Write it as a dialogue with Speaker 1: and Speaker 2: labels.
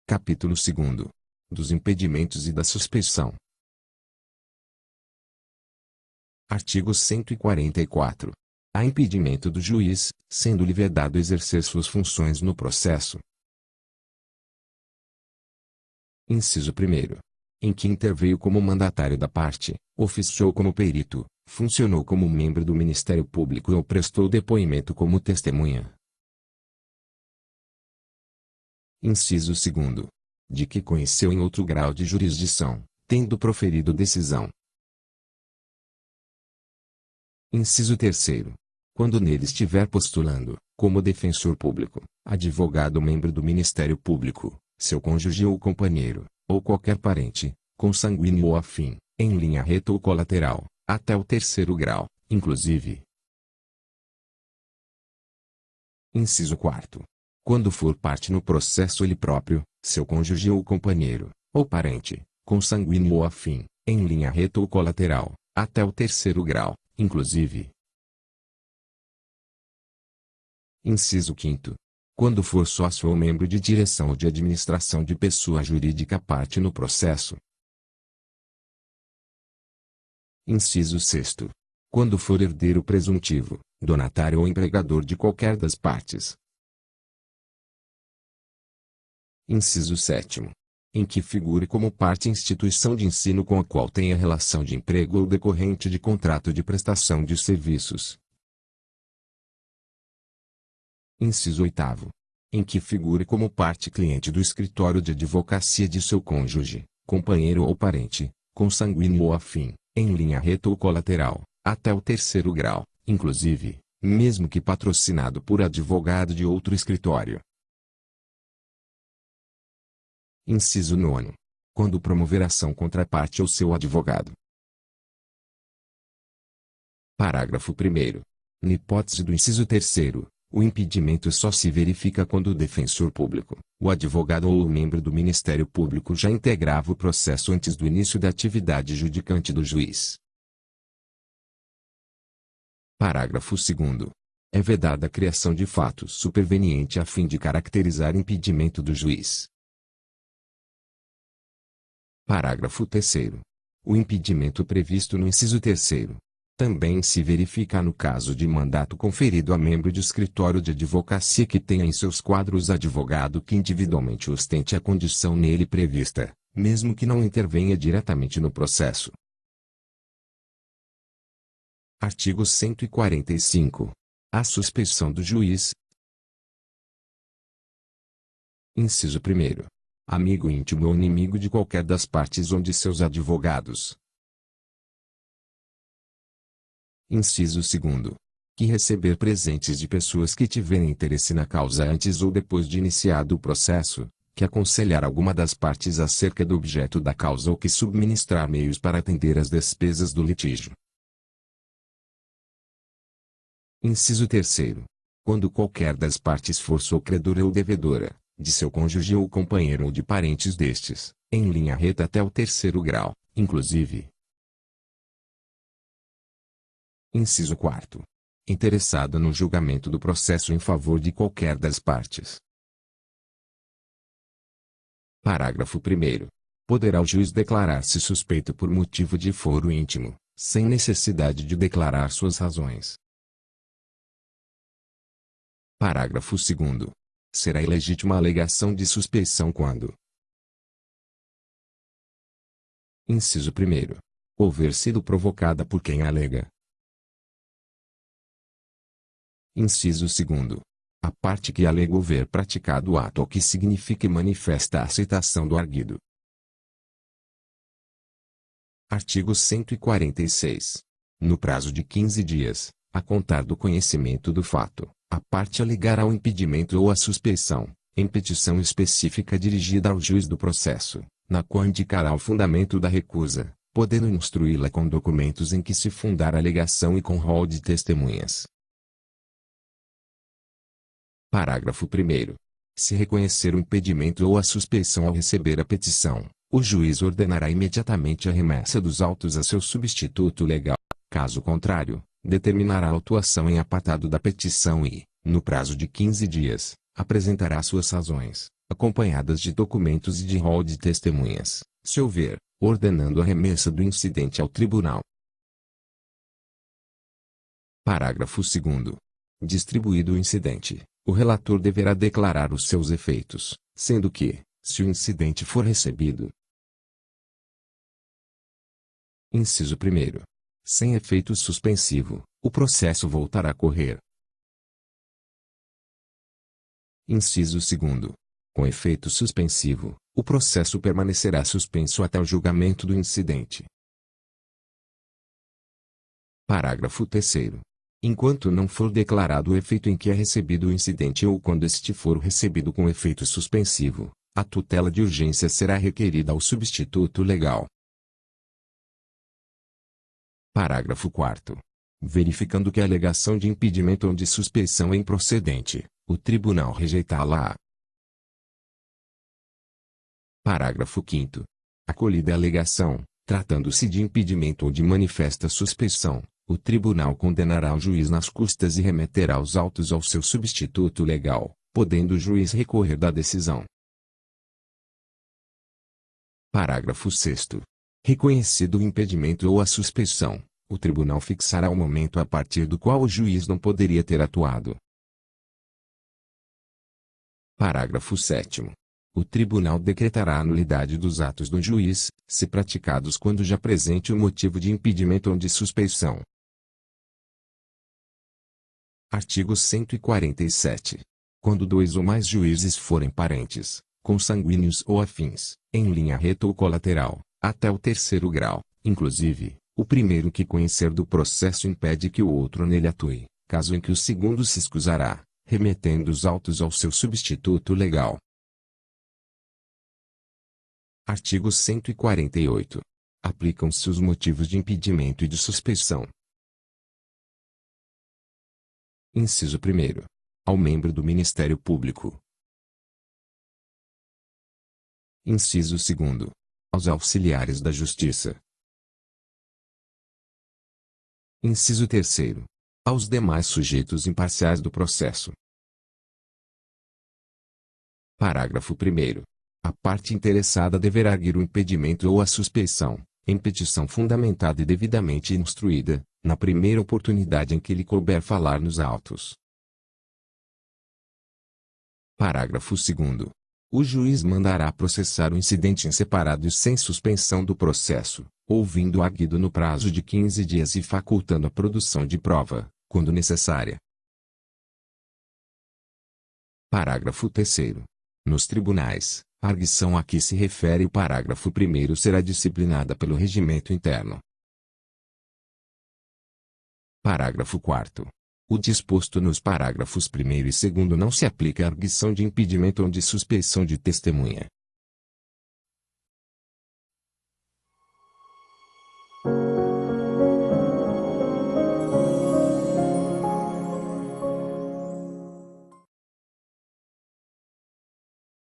Speaker 1: Capítulo 2. Dos impedimentos e da suspeição. Artigo 144. Há impedimento do juiz, sendo-lhe vedado exercer suas funções no processo. Inciso 1º. Em que interveio como mandatário da parte, oficiou como perito, funcionou como membro do Ministério Público ou prestou depoimento como testemunha. Inciso 2º. De que conheceu em outro grau de jurisdição, tendo proferido decisão. Inciso 3º. Quando nele estiver postulando, como defensor público, advogado ou membro do Ministério Público, seu cônjuge ou companheiro, ou qualquer parente, consanguíneo ou afim, em linha reta ou colateral, até o 3º grau, inclusive. Inciso 4º. Quando for parte no processo ele próprio, seu cônjuge ou companheiro, ou parente, consanguíneo ou afim, em linha reta ou colateral, até o 3º grau, inclusive. Inciso 5º. Quando for sócio ou membro de direção ou de administração de pessoa jurídica parte no processo. Inciso 6º. Quando for herdeiro presuntivo, donatário ou empregador de qualquer das partes. Inciso 7º. Em que figure como parte instituição de ensino com a qual tenha relação de emprego ou decorrente de contrato de prestação de serviços. Inciso 8º. Em que figure como parte cliente do escritório de advocacia de seu cônjuge, companheiro ou parente, consanguíneo ou afim, em linha reta ou colateral, até o 3º grau, inclusive, mesmo que patrocinado por advogado de outro escritório. Inciso 9º. Quando promover ação contra a parte ou seu advogado. Parágrafo 1º. Na hipótese do inciso 3º, o impedimento só se verifica quando o defensor público, o advogado ou o membro do Ministério Público já integrava o processo antes do início da atividade judicante do juiz. Parágrafo 2º. É vedada a criação de fato superveniente a fim de caracterizar impedimento do juiz. Parágrafo 3º. O impedimento previsto no inciso 3º também se verifica no caso de mandato conferido a membro de escritório de advocacia que tenha em seus quadros advogado que individualmente ostente a condição nele prevista, mesmo que não intervenha diretamente no processo. Artigo 145. A suspeição do juiz. Inciso 1º. Amigo íntimo ou inimigo de qualquer das partes ou de seus advogados. Inciso 2º. Que receber presentes de pessoas que tiverem interesse na causa antes ou depois de iniciado o processo, que aconselhar alguma das partes acerca do objeto da causa ou que subministrar meios para atender às despesas do litígio. Inciso 3º. Quando qualquer das partes for socredora ou devedora, de seu cônjuge ou companheiro ou de parentes destes, em linha reta até o 3º grau, inclusive. Inciso 4º. Interessada no julgamento do processo em favor de qualquer das partes. Parágrafo 1º. Poderá o juiz declarar-se suspeito por motivo de foro íntimo, sem necessidade de declarar suas razões. Parágrafo 2º. Será ilegítima a alegação de suspeição quando: Inciso 1º. Houver sido provocada por quem alega. Inciso 2º. A parte que alega houver praticado o ato ou que signifique manifesta a aceitação do arguido. Artigo 146. No prazo de 15 dias, a contar do conhecimento do fato, a parte alegará o impedimento ou a suspeição, em petição específica dirigida ao juiz do processo, na qual indicará o fundamento da recusa, podendo instruí-la com documentos em que se fundar a alegação e com rol de testemunhas. Parágrafo 1º. Se reconhecer o impedimento ou a suspeição ao receber a petição, o juiz ordenará imediatamente a remessa dos autos a seu substituto legal. Caso contrário, determinará a autuação em apartado da petição e, no prazo de 15 dias, apresentará suas razões, acompanhadas de documentos e de rol de testemunhas, se houver, ordenando a remessa do incidente ao tribunal. Parágrafo 2º. Distribuído o incidente, o relator deverá declarar os seus efeitos, sendo que, se o incidente for recebido. Inciso 1º. Sem efeito suspensivo, o processo voltará a correr. Inciso 2º. Com efeito suspensivo, o processo permanecerá suspenso até o julgamento do incidente. Parágrafo 3º. Enquanto não for declarado o efeito em que é recebido o incidente ou quando este for recebido com efeito suspensivo, a tutela de urgência será requerida ao substituto legal. Parágrafo 4º. Verificando que a alegação de impedimento ou de suspeição é improcedente, o tribunal rejeitá-la-á. Parágrafo 5º. Acolhida a alegação, tratando-se de impedimento ou de manifesta suspeição, o tribunal condenará o juiz nas custas e remeterá os autos ao seu substituto legal, podendo o juiz recorrer da decisão. Parágrafo 6º. Reconhecido o impedimento ou a suspeição, o tribunal fixará o momento a partir do qual o juiz não poderia ter atuado. Parágrafo 7º. O tribunal decretará a nulidade dos atos do juiz, se praticados quando já presente o motivo de impedimento ou de suspeição. Artigo 147. Quando dois ou mais juízes forem parentes, consanguíneos ou afins, em linha reta ou colateral, até o 3º grau, inclusive, o primeiro que conhecer do processo impede que o outro nele atue, caso em que o segundo se escusará, remetendo os autos ao seu substituto legal. Artigo 148. Aplicam-se os motivos de impedimento e de suspeição. Inciso 1º. Ao membro do Ministério Público. Inciso 2º. Aos auxiliares da Justiça. Inciso 3º. Aos demais sujeitos imparciais do processo. Parágrafo 1º. A parte interessada deverá arguir o impedimento ou a suspeição, em petição fundamentada e devidamente instruída, na primeira oportunidade em que lhe couber falar nos autos. Parágrafo 2º. O juiz mandará processar o incidente em separado e sem suspensão do processo, ouvindo o arguido no prazo de 15 dias e facultando a produção de prova, quando necessária. Parágrafo 3º. Nos tribunais, a arguição a que se refere o parágrafo 1º será disciplinada pelo regimento interno. Parágrafo 4º. O disposto nos parágrafos 1º e 2º não se aplica à arguição de impedimento ou de suspeição de testemunha,